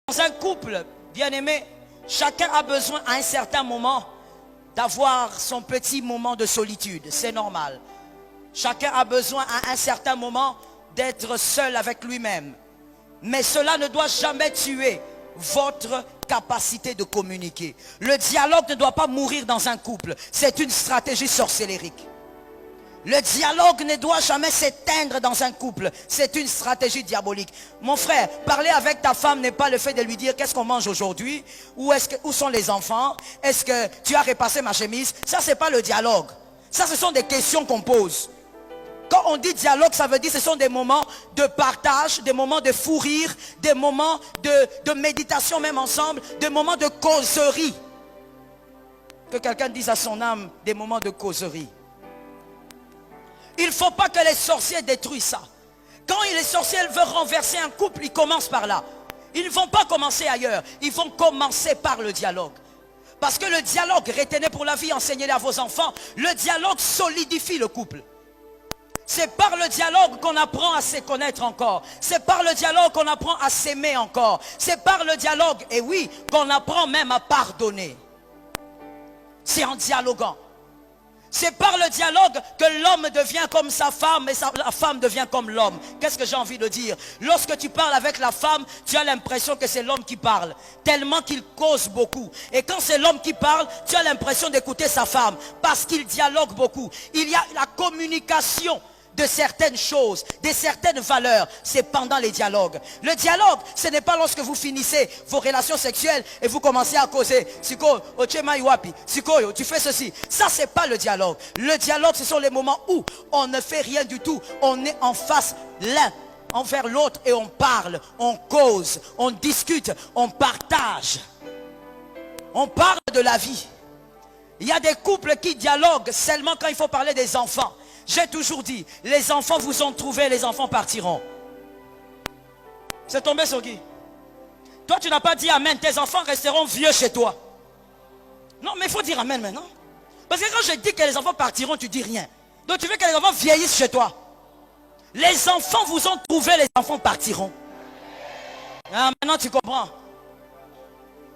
Dans un couple, bien aimé, chacun a besoin à un certain moment d'avoir son petit moment de solitude. C'est normal. Chacun a besoin à un certain moment d'être seul avec lui-même. Mais cela ne doit jamais tuer votre capacité de communiquer. Le dialogue ne doit pas mourir dans un couple. C'est une stratégie sorcellérique. Le dialogue ne doit jamais s'éteindre dans un couple. C'est une stratégie diabolique. Mon frère, parler avec ta femme n'est pas le fait de lui dire qu'est-ce qu'on mange aujourd'hui, où sont les enfants, est-ce que tu as repassé ma chemise. Ça, c'est pas le dialogue. Ça, ce sont des questions qu'on pose. Quand on dit dialogue, ça veut dire que ce sont des moments de partage, des moments de fou rire, des moments de méditation même ensemble, des moments de causerie. Que quelqu'un dise à son âme, des moments de causerie. Il ne faut pas que les sorciers détruisent ça. Quand les sorciers veulent renverser un couple, ils commencent par là. Ils ne vont pas commencer ailleurs. Ils vont commencer par le dialogue. Parce que le dialogue, retenez pour la vie, enseignez-le à vos enfants, le dialogue solidifie le couple. C'est par le dialogue qu'on apprend à se connaître encore. C'est par le dialogue qu'on apprend à s'aimer encore. C'est par le dialogue, et oui, qu'on apprend même à pardonner. C'est en dialoguant. C'est par le dialogue que l'homme devient comme sa femme et la femme devient comme l'homme. Qu'est-ce que j'ai envie de dire? Lorsque tu parles avec la femme, tu as l'impression que c'est l'homme qui parle. Tellement qu'il cause beaucoup. Et quand c'est l'homme qui parle, tu as l'impression d'écouter sa femme. Parce qu'il dialogue beaucoup. Il y a la communication de certaines choses, de certaines valeurs, c'est pendant les dialogues. Le dialogue, ce n'est pas lorsque vous finissez vos relations sexuelles et vous commencez à causer. Siko, Siko, tu fais ceci. Ça, c'est pas le dialogue. Le dialogue, ce sont les moments où on ne fait rien du tout. On est en face l'un envers l'autre et on parle, on cause, on discute, on partage. On parle de la vie. Il y a des couples qui dialoguent seulement quand il faut parler des enfants. J'ai toujours dit, les enfants vous ont trouvé, les enfants partiront. C'est tombé sur qui? Toi, tu n'as pas dit amen, tes enfants resteront vieux chez toi. Non, mais il faut dire amen maintenant. Parce que quand je dis que les enfants partiront, tu dis rien. Donc tu veux que les enfants vieillissent chez toi. Les enfants vous ont trouvé, les enfants partiront. Ah, maintenant tu comprends.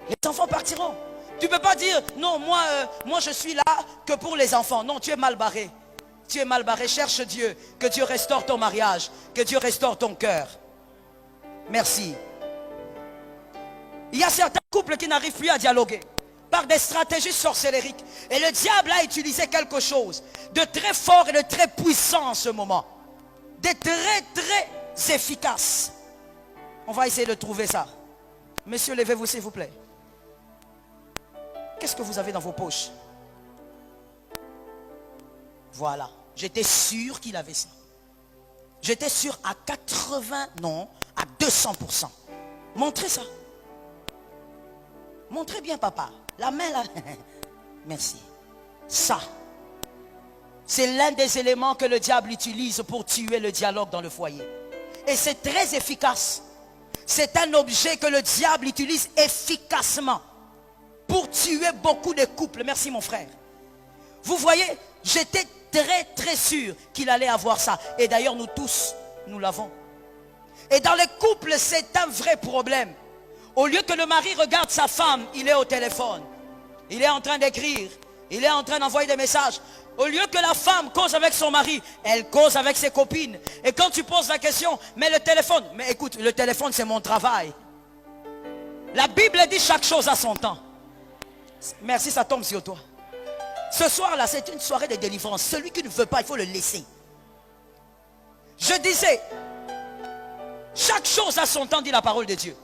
Les enfants partiront. Tu ne peux pas dire, non, moi je suis là que pour les enfants. Non, tu es mal barré. Tu es mal barré, cherche Dieu, que Dieu restaure ton mariage, que Dieu restaure ton cœur. Merci. Il y a certains couples qui n'arrivent plus à dialoguer par des stratégies sorcellériques. Et le diable a utilisé quelque chose de très fort et de très puissant en ce moment. De très efficace. On va essayer de trouver ça. Messieurs, levez-vous s'il vous plaît. Qu'est-ce que vous avez dans vos poches? Voilà. J'étais sûr qu'il avait ça. J'étais sûr à 80, non, à 200%. Montrez ça. Montrez bien, papa. La main là. Merci. Ça. C'est l'un des éléments que le diable utilise pour tuer le dialogue dans le foyer. Et c'est très efficace. C'est un objet que le diable utilise efficacement pour tuer beaucoup de couples. Merci mon frère. Vous voyez, j'étais très sûr qu'il allait avoir ça. Et d'ailleurs, nous tous, nous l'avons. Et dans les couples, c'est un vrai problème. Au lieu que le mari regarde sa femme, il est au téléphone. Il est en train d'écrire. Il est en train d'envoyer des messages. Au lieu que la femme cause avec son mari, elle cause avec ses copines. Et quand tu poses la question, mais le téléphone, mais écoute, le téléphone c'est mon travail. La Bible dit chaque chose à son temps. Merci, ça tombe sur toi. Ce soir-là, c'est une soirée de délivrance. Celui qui ne veut pas, il faut le laisser. Je disais, chaque chose a son temps, dit la parole de Dieu.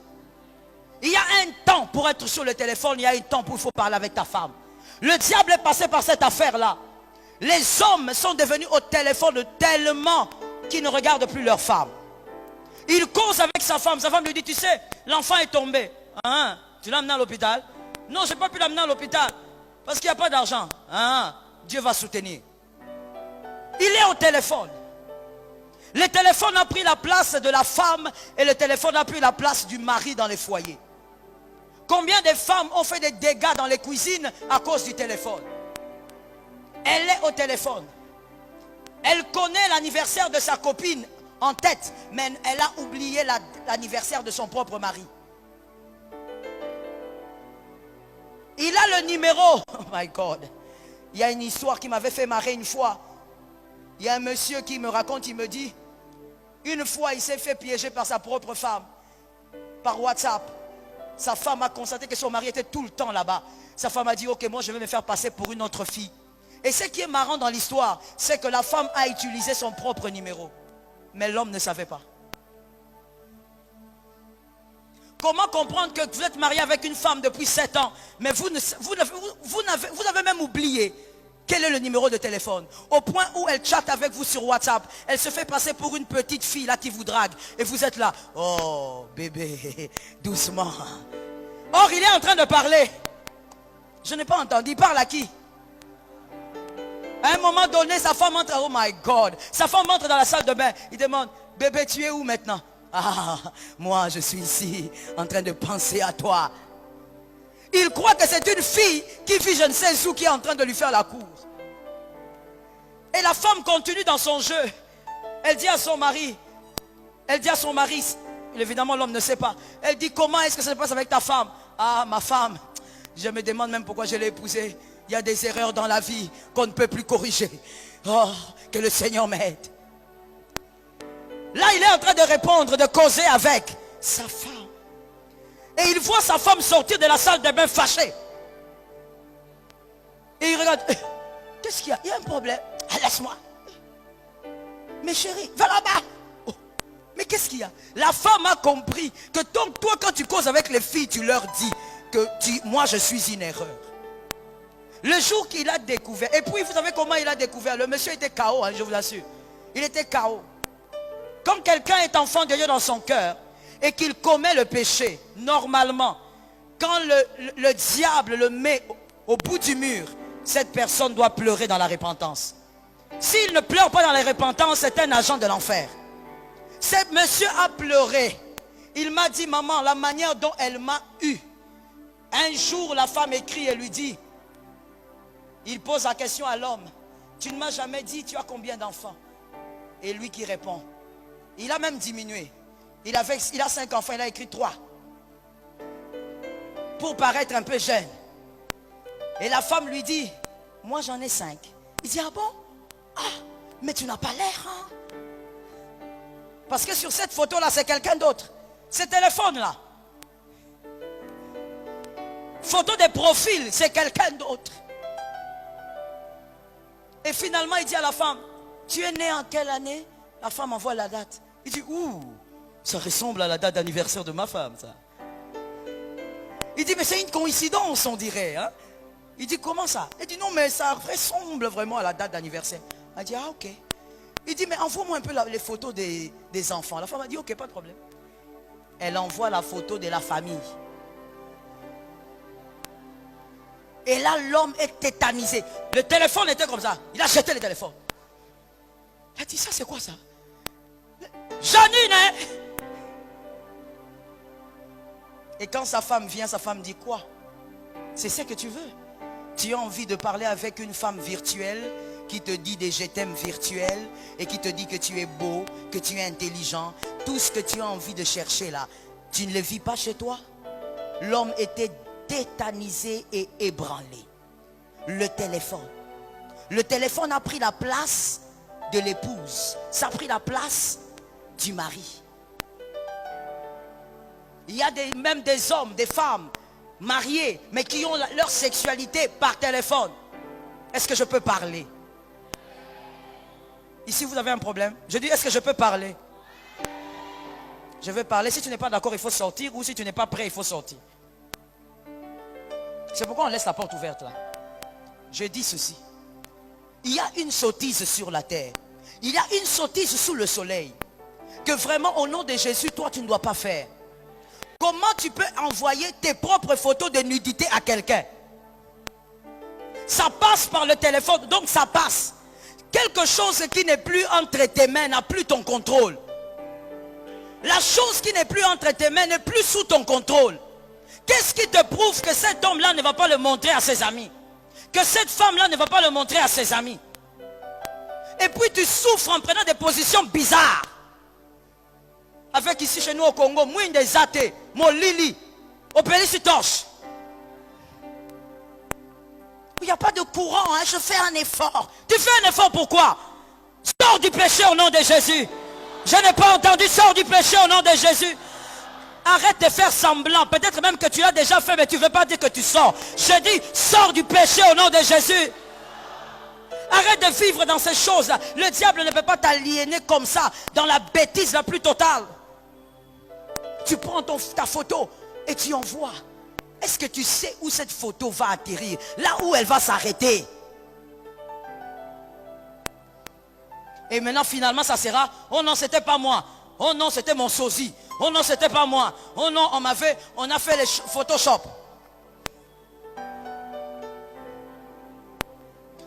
Il y a un temps pour être sur le téléphone, il y a un temps pour il faut parler avec ta femme. Le diable est passé par cette affaire-là. Les hommes sont devenus au téléphone tellement qu'ils ne regardent plus leur femme. Il cause avec sa femme lui dit, tu sais, l'enfant est tombé. Hein? Tu l'as amené à l'hôpital? Non, je n'ai pas pu l'amener à l'hôpital. Parce qu'il n'y a pas d'argent. Hein? Dieu va soutenir. Il est au téléphone. Le téléphone a pris la place de la femme et le téléphone a pris la place du mari dans les foyers. Combien de femmes ont fait des dégâts dans les cuisines à cause du téléphone? Elle est au téléphone. Elle connaît l'anniversaire de sa copine en tête, mais elle a oublié l'anniversaire de son propre mari. le numéro. Oh my God. Il y a une histoire qui m'avait fait marrer une fois. Il y a un monsieur qui me raconte, il me dit, une fois il s'est fait piéger par sa propre femme, par WhatsApp. Sa femme a constaté que son mari était tout le temps là-bas. Sa femme a dit, ok, moi je vais me faire passer pour une autre fille. Et ce qui est marrant dans l'histoire, c'est que la femme a utilisé son propre numéro. Mais l'homme ne savait pas. Comment comprendre que vous êtes marié avec une femme depuis 7 ans, mais vous avez même oublié quel est le numéro de téléphone. Au point où elle chatte avec vous sur WhatsApp, elle se fait passer pour une petite fille là qui vous drague. Et vous êtes là, oh bébé, doucement. Or il est en train de parler. Je n'ai pas entendu, il parle à qui? À un moment donné, sa femme entre, oh my God, sa femme entre dans la salle de bain. Il demande, bébé, tu es où maintenant? Ah, moi je suis ici en train de penser à toi. Il croit que c'est une fille qui vit je ne sais où, qui est en train de lui faire la cour. Et la femme continue dans son jeu. Elle dit à son mari, évidemment l'homme ne sait pas. Elle dit, comment est-ce que ça se passe avec ta femme? Ah, ma femme, je me demande même pourquoi je l'ai épousée. Il y a des erreurs dans la vie qu'on ne peut plus corriger. Oh, que le Seigneur m'aide. Là, il est en train de répondre, de causer avec sa femme. Et il voit sa femme sortir de la salle de bain fâchée. Et il regarde. Qu'est-ce qu'il y a? Il y a un problème. Ah, laisse-moi. Mais chérie, va là-bas. Oh, mais qu'est-ce qu'il y a? La femme a compris que donc, toi, quand tu causes avec les filles, tu leur dis que moi, je suis une erreur. Le jour qu'il a découvert. Et puis, vous savez comment il a découvert? Le monsieur était KO, hein, je vous l'assure. Il était KO. Quand quelqu'un est enfant de Dieu dans son cœur et qu'il commet le péché, normalement, quand le diable le met au bout du mur, cette personne doit pleurer dans la repentance. S'il ne pleure pas dans la repentance, c'est un agent de l'enfer. Ce monsieur a pleuré. Il m'a dit, maman, la manière dont elle m'a eu. Un jour, la femme écrit et lui dit, il pose la question à l'homme, tu ne m'as jamais dit, tu as combien d'enfants? Et lui qui répond, il a même diminué. Il a 5 enfants, il a écrit 3. Pour paraître un peu jeune. Et la femme lui dit, moi j'en ai 5. Il dit, ah bon? Ah, mais tu n'as pas l'air, hein? Parce que sur cette photo-là, c'est quelqu'un d'autre. Ce téléphone-là. Photo de profil, c'est quelqu'un d'autre. Et finalement, il dit à la femme, tu es né en quelle année? La femme envoie la date. Il dit, ouh, ça ressemble à la date d'anniversaire de ma femme, ça. Il dit, mais c'est une coïncidence, on dirait. Hein? Il dit, comment ça? Il dit, non, mais ça ressemble vraiment à la date d'anniversaire. Elle dit, ah, ok. Il dit, mais envoie-moi un peu les photos des enfants. La femme a dit, ok, pas de problème. Elle envoie la photo de la famille. Et là, l'homme est tétanisé. Le téléphone était comme ça. Il a jeté le téléphone. Il a dit, ça c'est quoi ça? Janine, hein? Et quand sa femme vient, sa femme dit quoi? C'est ce que tu veux? Tu as envie de parler avec une femme virtuelle qui te dit des je t'aime virtuels et qui te dit que tu es beau, que tu es intelligent. Tout ce que tu as envie de chercher là, tu ne le vis pas chez toi? L'homme était tétanisé et ébranlé. Le téléphone a pris la place de l'épouse. Ça a pris la place du mari. Il y a même des hommes, des femmes mariés, mais qui ont leur sexualité par téléphone. Est-ce que je peux parler? Ici vous avez un problème. Je dis, est-ce que je peux parler? Je veux parler. Si tu n'es pas d'accord, il faut sortir. Ou si tu n'es pas prêt, il faut sortir. C'est pourquoi on laisse la porte ouverte là. Je dis ceci. Il y a une sottise sur la terre. Il y a une sottise sous le soleil. Que vraiment au nom de Jésus, toi tu ne dois pas faire. Comment tu peux envoyer tes propres photos de nudité à quelqu'un? Ça passe par le téléphone, donc ça passe. Quelque chose qui n'est plus entre tes mains n'a plus ton contrôle. La chose qui n'est plus entre tes mains n'est plus sous ton contrôle. Qu'est-ce qui te prouve que cet homme-là ne va pas le montrer à ses amis? Que cette femme-là ne va pas le montrer à ses amis? Et puis tu souffres en prenant des positions bizarres. Avec ici chez nous au Congo, Mouine des athées, mon Lili, au Pélissi torche. courant, hein, je fais un effort. Tu fais un effort pourquoi? Sors du péché au nom de Jésus. Je n'ai pas entendu, sors du péché au nom de Jésus. Arrête de faire semblant. Peut-être même que tu as déjà fait, mais tu ne veux pas dire que tu sors. Je dis, sors du péché au nom de Jésus. Arrête de vivre dans ces choses. Le diable ne peut pas t'aliéner comme ça, dans la bêtise la plus totale. Tu prends ta photo et tu envoies. Est-ce que tu sais où cette photo va atterrir? Là où elle va s'arrêter. Et maintenant, finalement, ça sera, oh non, c'était pas moi. Oh non, c'était mon sosie. Oh non, c'était pas moi. Oh non, on a fait les Photoshop.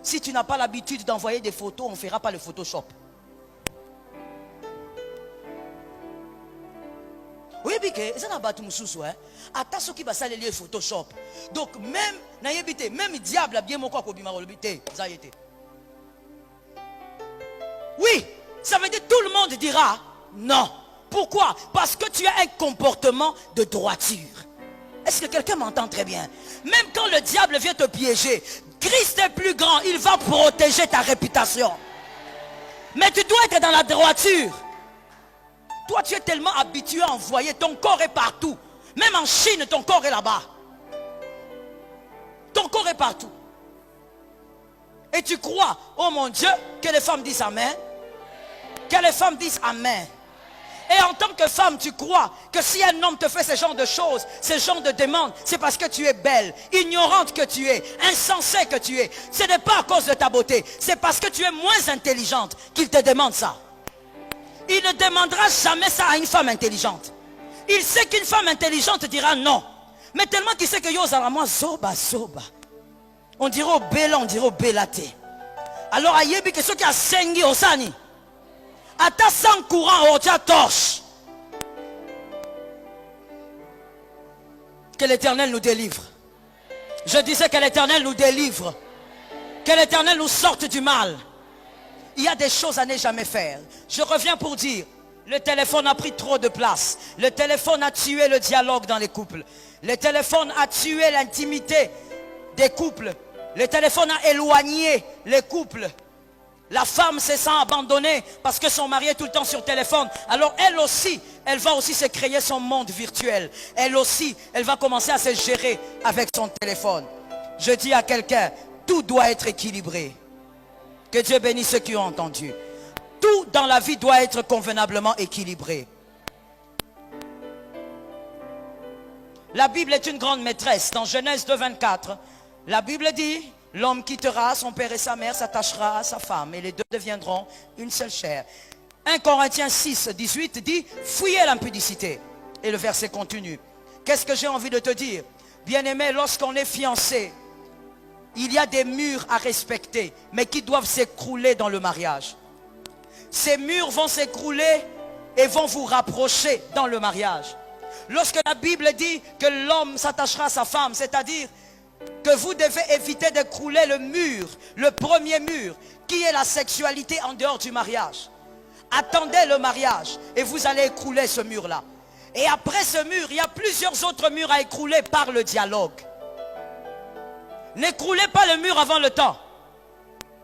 Si tu n'as pas l'habitude d'envoyer des photos, on ne fera pas le Photoshop. Oui, mais ça n'a pas tout le hein. Attention qui va saler le Photoshop. Donc même diable a bien mon corps bima relobité. Ça y était. Oui, ça veut dire tout le monde dira non. Pourquoi? Parce que tu as un comportement de droiture. Est-ce que quelqu'un m'entend très bien? Même quand le diable vient te piéger, Christ est plus grand, il va protéger ta réputation. Mais tu dois être dans la droiture. Toi, tu es tellement habitué à envoyer, ton corps est partout. Même en Chine, ton corps est là-bas. Ton corps est partout. Et tu crois, oh mon Dieu, que les femmes disent Amen. Que les femmes disent Amen. Et en tant que femme, tu crois que si un homme te fait ce genre de choses, ce genre de demandes, c'est parce que tu es belle, ignorante que tu es, insensée que tu es. Ce n'est pas à cause de ta beauté, c'est parce que tu es moins intelligente qu'il te demande ça. Il ne demandera jamais ça à une femme intelligente. Il sait qu'une femme intelligente dira non. Mais tellement qu'il sait que yo moi zoba zoba. On dirait au bela, on dirait au belate. Alors à yebi que ceux qui a sengi au sani. À ta sang courant, au ta torche. Que l'Éternel nous délivre. Je disais que l'Éternel nous délivre. Que l'Éternel nous sorte du mal. Il y a des choses à ne jamais faire. Je reviens pour dire, le téléphone a pris trop de place. Le téléphone a tué le dialogue dans les couples. Le téléphone a tué l'intimité des couples. Le téléphone a éloigné les couples. La femme se sent abandonnée parce que son mari est tout le temps sur téléphone. Alors elle aussi, elle va aussi se créer son monde virtuel. Elle aussi, elle va commencer à se gérer avec son téléphone. Je dis à quelqu'un, tout doit être équilibré. Que Dieu bénisse ceux qui ont entendu. Tout dans la vie doit être convenablement équilibré. La Bible est une grande maîtresse. Dans Genèse 2, 24, la Bible dit, l'homme quittera son père et sa mère, s'attachera à sa femme, et les deux deviendront une seule chair. 1 Corinthiens 6, 18 dit, fuyez l'impudicité. Et le verset continue. Qu'est-ce que j'ai envie de te dire? Bien-aimé, lorsqu'on est fiancé, il y a des murs à respecter, mais qui doivent s'écrouler dans le mariage. Ces murs vont s'écrouler et vont vous rapprocher dans le mariage. Lorsque la Bible dit que l'homme s'attachera à sa femme, c'est-à-dire que vous devez éviter d'écrouler le mur, le premier mur, qui est la sexualité en dehors du mariage. Attendez le mariage et vous allez écrouler ce mur-là. Et après ce mur, il y a plusieurs autres murs à écrouler par le dialogue. N'écroulez pas le mur avant le temps.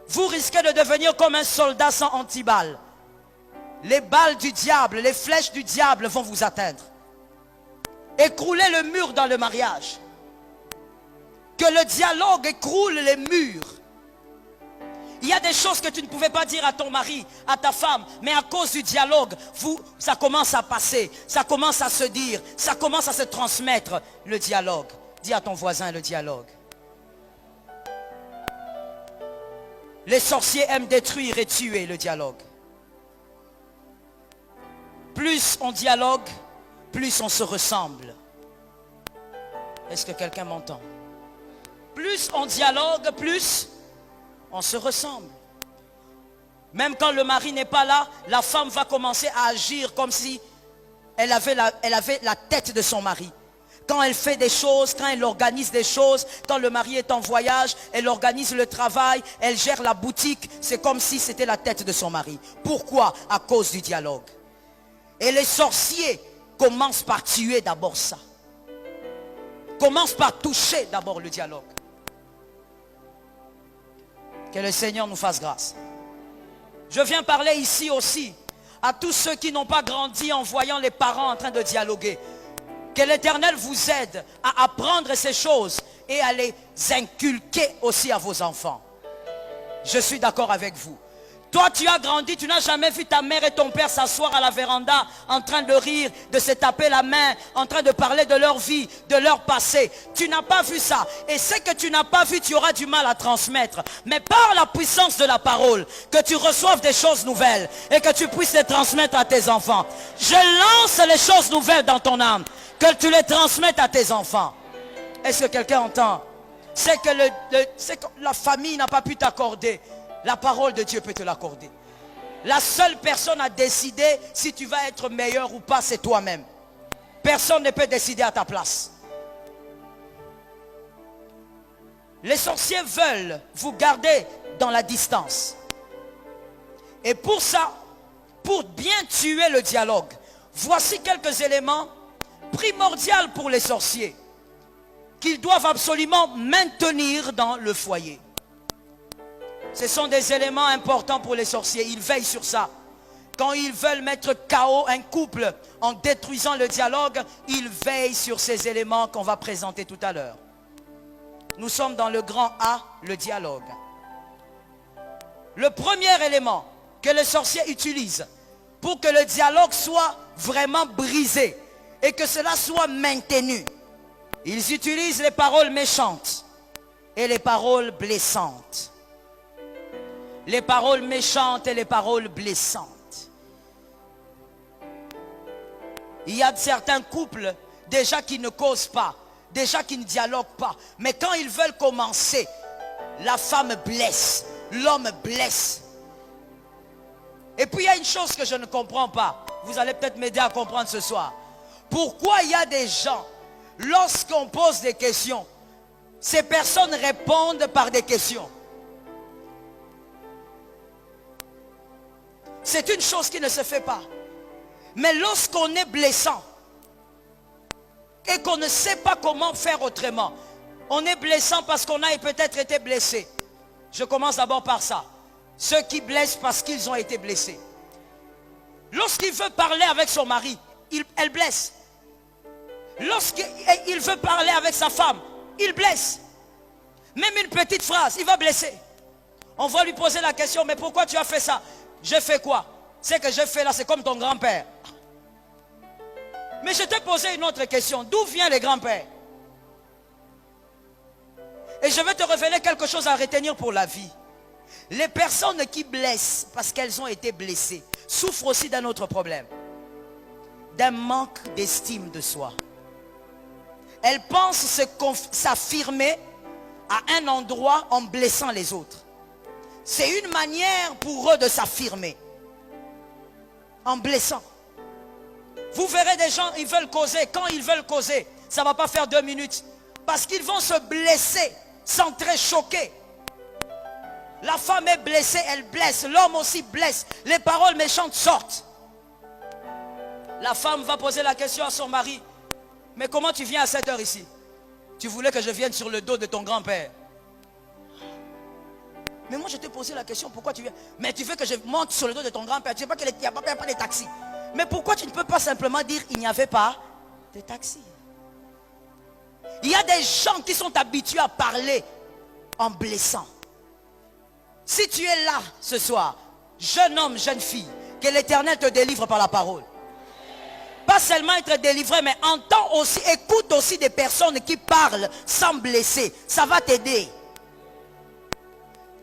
Vous risquez de devenir comme un soldat sans antiballes. Les balles du diable, les flèches du diable vont vous atteindre. Écroulez le mur dans le mariage. Que le dialogue écroule les murs. Il y a des choses que tu ne pouvais pas dire à ton mari, à ta femme, mais à cause du dialogue, ça commence à passer, ça commence à se dire, ça commence à se transmettre, le dialogue. Dis à ton voisin le dialogue. Les sorciers aiment détruire et tuer le dialogue. Plus on dialogue, plus on se ressemble. Est-ce que quelqu'un m'entend? Plus on dialogue, plus on se ressemble. Même quand le mari n'est pas là, la femme va commencer à agir comme si elle avait la tête de son mari. Quand elle fait des choses, quand elle organise des choses, quand le mari est en voyage, elle organise le travail, elle gère la boutique, c'est comme si c'était la tête de son mari. Pourquoi? À cause du dialogue. Et les sorciers commencent par tuer d'abord ça. Commencent par toucher d'abord le dialogue. Que le Seigneur nous fasse grâce. Je viens parler ici aussi à tous ceux qui n'ont pas grandi en voyant les parents en train de dialoguer. Que l'Éternel vous aide à apprendre ces choses et à les inculquer aussi à vos enfants. Je suis d'accord avec vous. Toi, tu as grandi, tu n'as jamais vu ta mère et ton père s'asseoir à la véranda en train de rire, de se taper la main, en train de parler de leur vie, de leur passé. Tu n'as pas vu ça. Et ce que tu n'as pas vu, tu auras du mal à transmettre. Mais par la puissance de la parole, que tu reçoives des choses nouvelles et que tu puisses les transmettre à tes enfants. Je lance les choses nouvelles dans ton âme, que tu les transmettes à tes enfants. Est-ce que quelqu'un entend? C'est que la famille n'a pas pu t'accorder. La parole de Dieu peut te l'accorder. La seule personne à décider si tu vas être meilleur ou pas, c'est toi-même. Personne ne peut décider à ta place. Les sorciers veulent vous garder dans la distance. Et pour ça, pour bien tuer le dialogue, voici quelques éléments primordiaux pour les sorciers qu'ils doivent absolument maintenir dans le foyer. Ce sont des éléments importants pour les sorciers. Ils veillent sur ça. Quand ils veulent mettre KO un couple en détruisant le dialogue, ils veillent sur ces éléments qu'on va présenter tout à l'heure. Nous sommes dans le grand A, le dialogue. Le premier élément que les sorciers utilisent pour que le dialogue soit vraiment brisé et que cela soit maintenu, ils utilisent les paroles méchantes et les paroles blessantes. Les paroles méchantes et les paroles blessantes. Il y a certains couples déjà qui ne causent pas, déjà qui ne dialoguent pas. Mais quand ils veulent commencer, la femme blesse, l'homme blesse. Et puis il y a une chose que je ne comprends pas. Vous allez peut-être m'aider à comprendre ce soir. Pourquoi il y a des gens, lorsqu'on pose des questions, ces personnes répondent par des questions? C'est une chose qui ne se fait pas. Mais lorsqu'on est blessant et qu'on ne sait pas comment faire autrement, on est blessant parce qu'on a peut-être été blessé. Je commence d'abord par ça. Ceux qui blessent parce qu'ils ont été blessés. Lorsqu'il veut parler avec son mari, elle blesse. Lorsqu'il veut parler avec sa femme, il blesse. Même une petite phrase, il va blesser. On va lui poser la question, mais pourquoi tu as fait ça? J'ai fait quoi? Ce que j'ai fait là, c'est comme ton grand-père. Mais je t'ai posé une autre question. D'où viennent les grands-pères? Et je vais te révéler quelque chose à retenir pour la vie. Les personnes qui blessent parce qu'elles ont été blessées souffrent aussi d'un autre problème. D'un manque d'estime de soi. Elles pensent s'affirmer à un endroit en blessant les autres. C'est une manière pour eux de s'affirmer. En blessant. Vous verrez des gens, ils veulent causer. Quand ils veulent causer, ça ne va pas faire 2 minutes. Parce qu'ils vont se blesser sans très choquer. La femme est blessée, elle blesse. L'homme aussi blesse. Les paroles méchantes sortent. La femme va poser la question à son mari. Mais comment tu viens à cette heure ici? Tu voulais que je vienne sur le dos de ton grand-père. Mais moi je t'ai posé la question, pourquoi tu viens? Mais tu veux que je monte sur le dos de ton grand-père? Tu ne sais pas qu'il n'y a pas de taxi. Mais pourquoi tu ne peux pas simplement dire il n'y avait pas de taxi? Il y a des gens qui sont habitués à parler en blessant. Si tu es là ce soir, jeune homme, jeune fille, que l'Éternel te délivre par la parole. Pas seulement être délivré, mais entends aussi, écoute aussi des personnes qui parlent sans blesser. Ça va t'aider.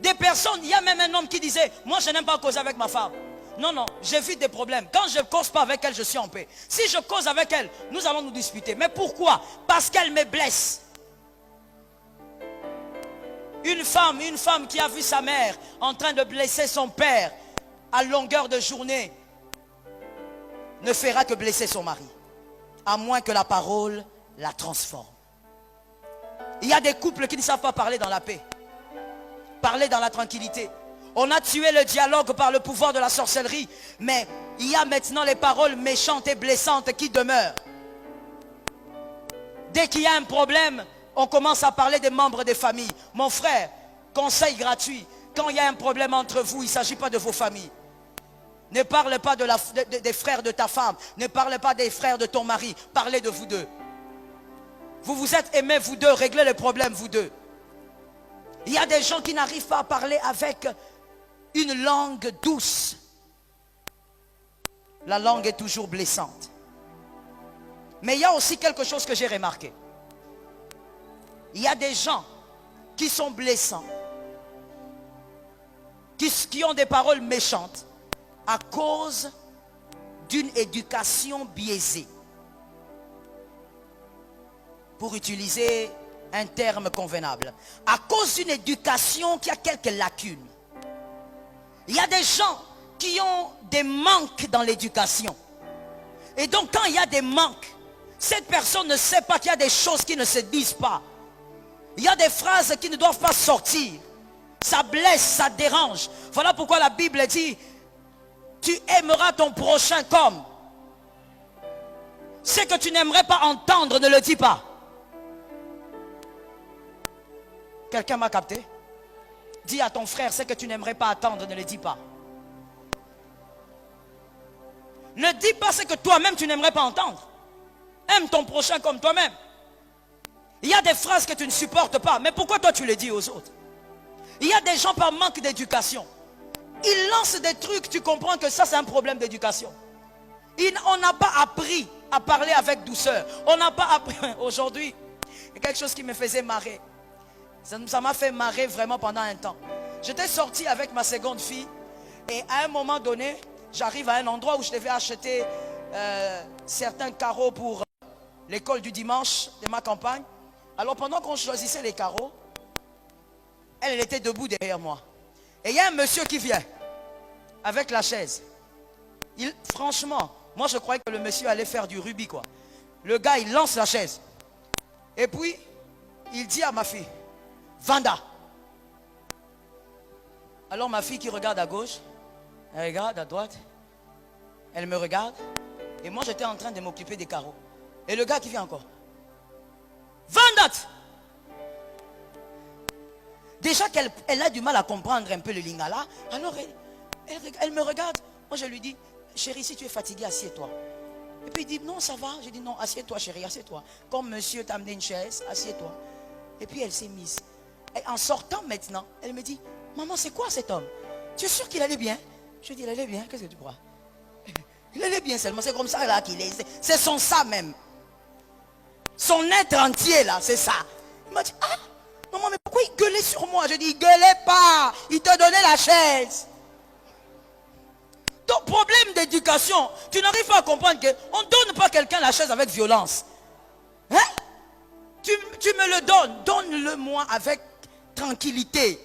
Des personnes, il y a même un homme qui disait, moi je n'aime pas causer avec ma femme. Non, non, j'évite des problèmes. Quand je ne cause pas avec elle, je suis en paix. Si je cause avec elle, nous allons nous disputer. Mais pourquoi? Parce qu'elle me blesse. Une femme qui a vu sa mère en train de blesser son père à longueur de journée, ne fera que blesser son mari. À moins que la parole la transforme. Il y a des couples qui ne savent pas parler dans la paix. Parler dans la tranquillité. On a tué le dialogue par le pouvoir de la sorcellerie. Mais il y a maintenant les paroles méchantes et blessantes qui demeurent. Dès qu'il y a un problème, on commence à parler des membres des familles. Mon frère, conseil gratuit. Quand il y a un problème entre vous, il ne s'agit pas de vos familles. Ne parle pas des frères de ta femme. Ne parle pas des frères de ton mari. Parlez de vous deux. Vous vous êtes aimés vous deux. Réglez le problème vous deux. Il y a des gens qui n'arrivent pas à parler avec une langue douce. La langue est toujours blessante. Mais il y a aussi quelque chose que j'ai remarqué. Il y a des gens qui sont blessants. Qui ont des paroles méchantes. À cause d'une éducation biaisée. Pour utiliser un terme convenable. À cause d'une éducation qui a quelques lacunes. Il y a des gens qui ont des manques dans l'éducation. Et donc quand il y a des manques, cette personne ne sait pas qu'il y a des choses qui ne se disent pas. Il y a des phrases qui ne doivent pas sortir. Ça blesse, ça dérange. Voilà pourquoi la Bible dit... Tu aimeras ton prochain comme. Ce que tu n'aimerais pas entendre, ne le dis pas. Quelqu'un m'a capté? Dis à ton frère, ce que tu n'aimerais pas attendre, ne le dis pas. Ne dis pas ce que toi-même tu n'aimerais pas entendre. Aime ton prochain comme toi-même. Il y a des phrases que tu ne supportes pas, mais pourquoi toi tu les dis aux autres? Il y a des gens par manque d'éducation. Ils lancent des trucs, tu comprends que ça c'est un problème d'éducation. On n'a pas appris à parler avec douceur. On n'a pas appris. Aujourd'hui, il y a quelque chose qui me faisait marrer. Ça m'a fait marrer vraiment pendant un temps. J'étais sorti avec ma seconde fille. Et à un moment donné, j'arrive à un endroit où je devais acheter certains carreaux pour l'école du dimanche de ma campagne. Alors pendant qu'on choisissait les carreaux, elle était debout derrière moi. Et il y a un monsieur qui vient avec la chaise. Franchement, moi je croyais que le monsieur allait faire du rubis quoi. Le gars il lance la chaise. Et puis, il dit à ma fille, Vanda. Alors ma fille qui regarde à gauche, elle regarde à droite, elle me regarde. Et moi j'étais en train de m'occuper des carreaux. Et le gars qui vient encore. Vanda. Déjà qu'elle a du mal à comprendre un peu le lingala. Alors elle me regarde. Moi je lui dis, chérie, si tu es fatiguée, assieds-toi. Et puis il dit, non ça va. J'ai dit, non, assieds-toi chérie, assieds-toi. Comme monsieur t'a amené une chaise, assieds-toi. Et puis elle s'est mise. Et en sortant maintenant, elle me dit, maman c'est quoi cet homme? Tu es sûr qu'il allait bien? Je lui dis, il allait bien, qu'est-ce que tu crois? Il allait bien seulement, c'est comme ça là qu'il est. C'est son ça même. Son être entier là, c'est ça. Il m'a dit, ah, maman, mais pourquoi il gueulait sur moi? Je dis, il gueulait pas, il te donnait la chaise. Ton problème d'éducation, tu n'arrives pas à comprendre qu'on ne donne pas quelqu'un la chaise avec violence. Hein? Tu me le donnes, donne-le moi avec tranquillité.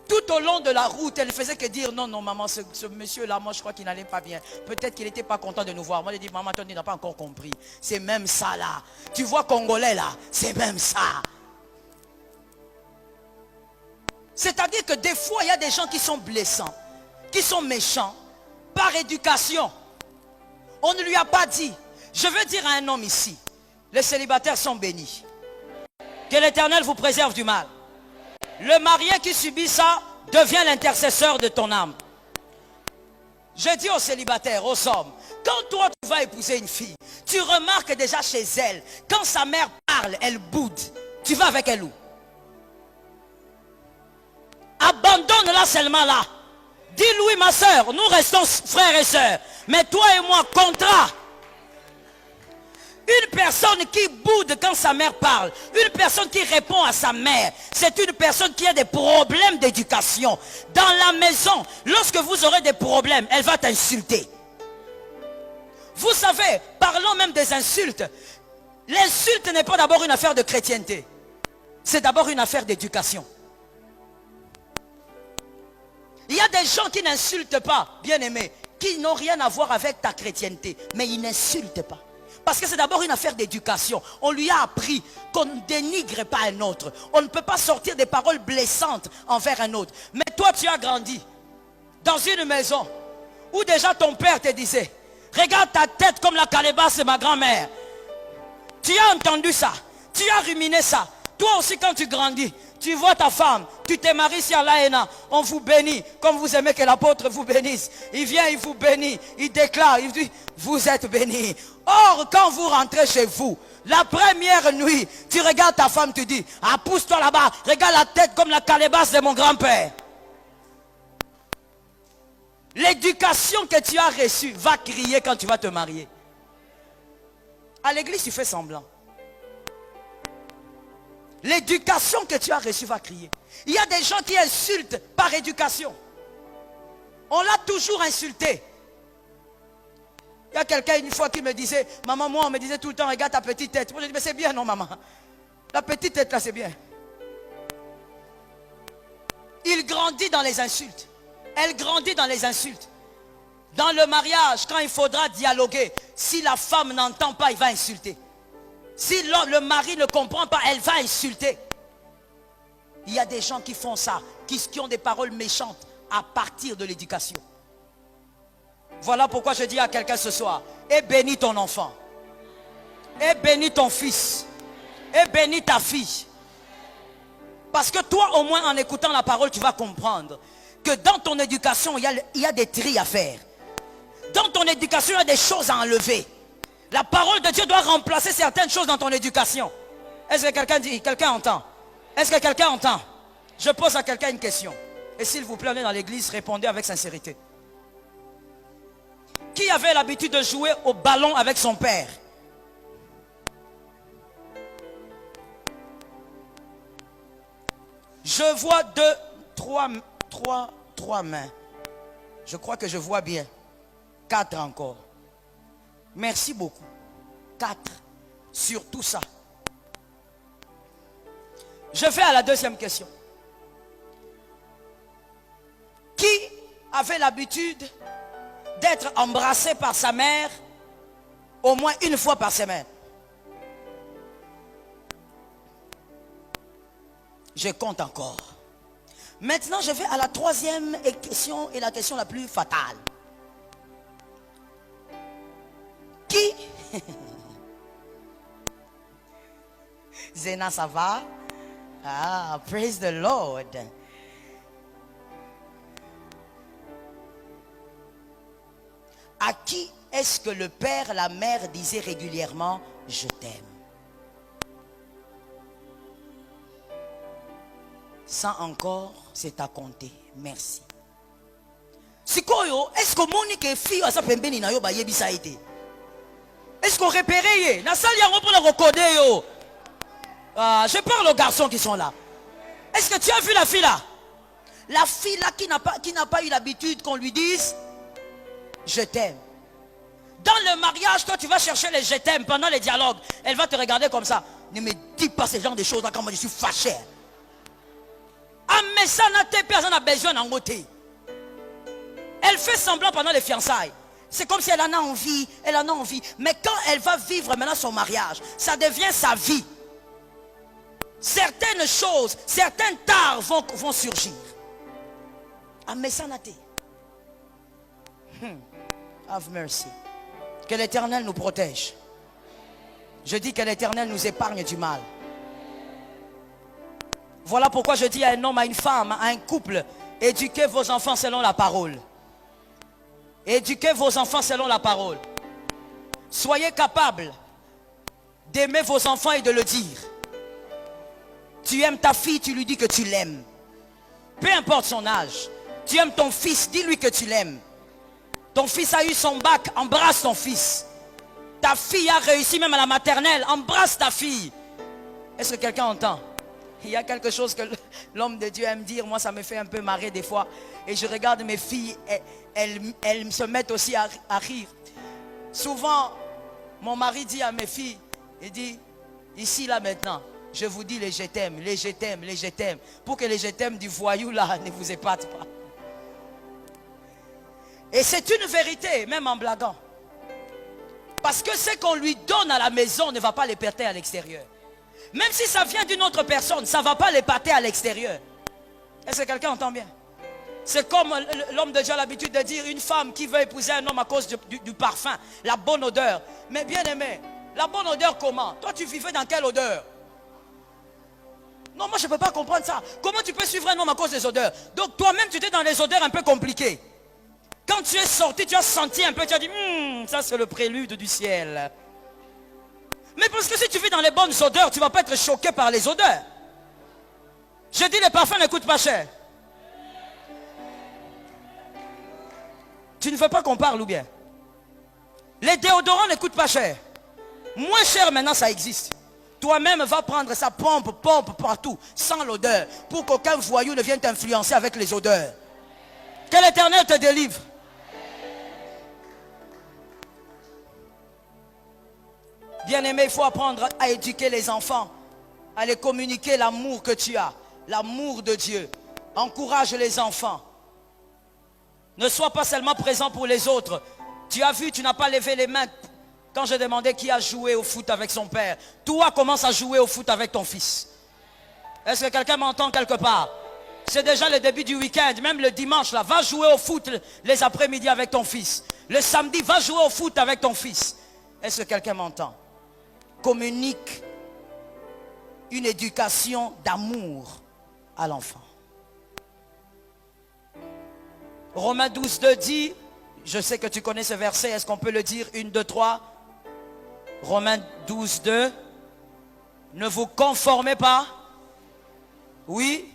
Tout au long de la route, elle ne faisait que dire, non, non, maman, ce monsieur-là, moi, je crois qu'il n'allait pas bien. Peut-être qu'il n'était pas content de nous voir. Moi, je dis, maman, toi, tu n'as pas encore compris. C'est même ça, là. Tu vois, Congolais, là, c'est même ça. C'est-à-dire que des fois, il y a des gens qui sont blessants, qui sont méchants, par éducation. On ne lui a pas dit. Je veux dire à un homme ici, les célibataires sont bénis. Que l'Éternel vous préserve du mal. Le marié qui subit ça devient l'intercesseur de ton âme. Je dis aux célibataires, aux hommes, quand toi tu vas épouser une fille, tu remarques déjà chez elle, quand sa mère parle, elle boude. Tu vas avec elle où? Abandonne-la seulement là. Dis-lui ma soeur, nous restons frères et sœurs. Mais toi et moi, contrat. Une personne qui boude quand sa mère parle, une personne qui répond à sa mère, c'est une personne qui a des problèmes d'éducation. Dans la maison, lorsque vous aurez des problèmes, elle va t'insulter. Vous savez, parlons même des insultes. L'insulte n'est pas d'abord une affaire de chrétienté. C'est d'abord une affaire d'éducation. Il y a des gens qui n'insultent pas, bien aimés, qui n'ont rien à voir avec ta chrétienté, mais ils n'insultent pas. Parce que c'est d'abord une affaire d'éducation. On lui a appris qu'on ne dénigre pas un autre. On ne peut pas sortir des paroles blessantes envers un autre. Mais toi, tu as grandi dans une maison où déjà ton père te disait, regarde ta tête comme la calebasse de ma grand-mère. Tu as entendu ça. Tu as ruminé ça. Toi aussi, quand tu grandis, Tu vois ta femme, tu t'es marié sur l'ANA, on vous bénit, comme vous aimez que l'apôtre vous bénisse. Il vient, il vous bénit, il déclare, il dit, vous êtes bénis. Or, quand vous rentrez chez vous, la première nuit, tu regardes ta femme, tu dis, ah, pousse-toi là-bas, regarde la tête comme la calebasse de mon grand-père. L'éducation que tu as reçue va crier quand tu vas te marier. À l'église, tu fais semblant. L'éducation que tu as reçue va crier. Il y a des gens qui insultent par éducation. On l'a toujours insulté. Il y a quelqu'un une fois qui me disait, maman, moi on me disait tout le temps, regarde ta petite tête. Moi je dis, mais c'est bien non maman. La petite tête là c'est bien. Il grandit dans les insultes. Elle grandit dans les insultes. Dans le mariage, quand il faudra dialoguer, si la femme n'entend pas, il va insulter. Si le mari ne comprend pas, elle va insulter. Il y a des gens qui font ça, qui ont des paroles méchantes à partir de l'éducation. Voilà pourquoi je dis à quelqu'un ce soir, et bénis ton enfant, et bénis ton fils, et bénis ta fille. Parce que toi, au moins, en écoutant la parole, tu vas comprendre que dans ton éducation, il y a des tris à faire. Dans ton éducation, il y a des choses à enlever. La parole de Dieu doit remplacer certaines choses dans ton éducation. Est-ce que quelqu'un dit, quelqu'un entend? Est-ce que quelqu'un entend? Je pose à quelqu'un une question. Et s'il vous plaît, on est dans l'église, répondez avec sincérité. Qui avait l'habitude de jouer au ballon avec son père? Je vois trois mains. Je crois que je vois bien. 4 encore. Merci beaucoup. 4 sur tout ça. Je vais à la deuxième question. Qui avait l'habitude d'être embrassé par sa mère au moins une fois par semaine? Je compte encore. Maintenant, je vais à la troisième question et la question la plus fatale. Qui Zena, ça va? Ah, praise the Lord. À qui est-ce que le père, la mère disait régulièrement, je t'aime? Ça encore, c'est à compter. Merci. Sikoyo, est-ce que Monique fille à sa pembeni na yo ba yebisa été? Est-ce qu'on repérait? Na sali yango pour le recorder yo. Ah, je parle aux garçons qui sont là. Est-ce que tu as vu la fille là? La fille là qui n'a pas eu l'habitude qu'on lui dise je t'aime. Dans le mariage, toi tu vas chercher les je t'aime pendant les dialogues. Elle va te regarder comme ça. Ne me dis pas ce genre de choses là quand moi je suis fâché. Ah mais ça n'a pas besoin d'en côté. Elle fait semblant pendant les fiançailles. C'est comme si elle en a envie, elle en a envie. Mais quand elle va vivre maintenant son mariage, ça devient sa vie. Certaines choses, certains tares vont surgir. Ah mais ça n'a pas. Have mercy. Que l'Éternel nous protège. Je dis que l'Éternel nous épargne du mal. Voilà pourquoi je dis à un homme, à une femme, à un couple, éduquez vos enfants selon la parole. Éduquez vos enfants selon la parole. Soyez capables d'aimer vos enfants et de le dire. Tu aimes ta fille, tu lui dis que tu l'aimes. Peu importe son âge. Tu aimes ton fils, dis-lui que tu l'aimes. Ton fils a eu son bac, embrasse ton fils. Ta fille a réussi même à la maternelle, embrasse ta fille. Est-ce que quelqu'un entend? Il y a quelque chose que l'homme de Dieu aime dire. Moi, ça me fait un peu marrer des fois. Et je regarde mes filles, elles se mettent aussi à rire. Souvent, mon mari dit à mes filles, il dit, ici, là, maintenant, je vous dis les je t'aime, les je t'aime, les je t'aime. Pour que les je t'aime du voyou, là, ne vous épatent pas. Et c'est une vérité, même en blaguant. Parce que ce qu'on lui donne à la maison ne va pas l'épater à l'extérieur. Même si ça vient d'une autre personne, ça ne va pas l'épater à l'extérieur. Est-ce que quelqu'un entend bien? C'est comme l'homme de Dieu a l'habitude de dire, une femme qui veut épouser un homme à cause du parfum, la bonne odeur. Mais bien aimé, la bonne odeur comment? Toi tu vivais dans quelle odeur? Non, moi je ne peux pas comprendre ça. Comment tu peux suivre un homme à cause des odeurs? Donc toi-même, tu étais dans les odeurs un peu compliquées. Quand tu es sorti, tu as senti un peu, tu as dit, ça c'est le prélude du ciel. Mais parce que si tu vis dans les bonnes odeurs, tu ne vas pas être choqué par les odeurs. Je dis, les parfums ne coûtent pas cher. Tu ne veux pas qu'on parle ou bien? Les déodorants ne coûtent pas cher. Moins cher maintenant, ça existe. Toi-même va prendre sa pompe partout, sans l'odeur, pour qu'aucun voyou ne vienne t'influencer avec les odeurs. Que l'Éternel te délivre. Bien-aimé, il faut apprendre à éduquer les enfants, à les communiquer l'amour que tu as, l'amour de Dieu. Encourage les enfants. Ne sois pas seulement présent pour les autres. Tu as vu, tu n'as pas levé les mains quand je demandais qui a joué au foot avec son père. Toi, commence à jouer au foot avec ton fils. Est-ce que quelqu'un m'entend quelque part? C'est déjà le début du week-end, même le dimanche, là, va jouer au foot les après-midi avec ton fils. Le samedi, va jouer au foot avec ton fils. Est-ce que quelqu'un m'entend? Communique une éducation d'amour à l'enfant. Romains 12, 2 dit, je sais que tu connais ce verset, est-ce qu'on peut le dire? 1, 2, 3. Romains 12, 2. Ne vous conformez pas. Oui.